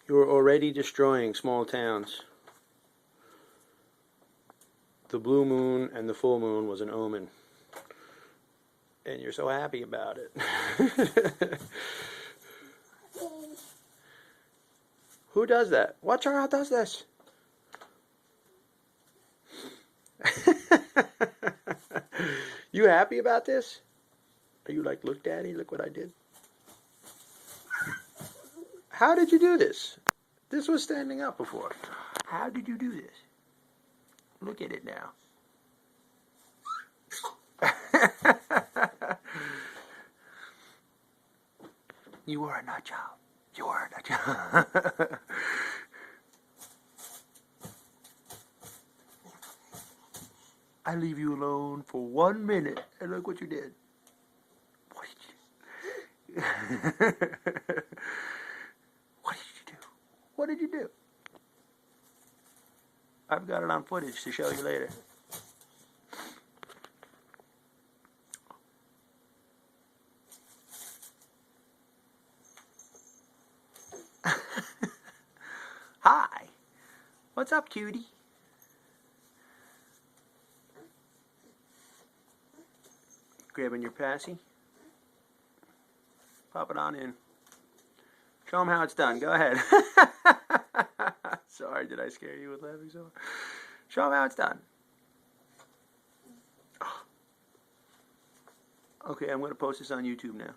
You're already destroying small towns. The blue moon and the full moon was an omen. And you're so happy about it. Who does that? What child does this? You happy about this? Are you like, look, Daddy, look what I did? How did you do this? This was standing up before. How did you do this? Look at it now. You are a nut child. You are a nut child. I leave you alone for 1 minute, and look what you did. What did you do? What did you do? What did you do? I've got it on footage to show you later. Hi. What's up, cutie? Grabbing your passy. Pop it on in. Show them how it's done. Go ahead. Sorry, did I scare you with laughing so much? Show them how it's done. Okay, I'm going to post this on YouTube now.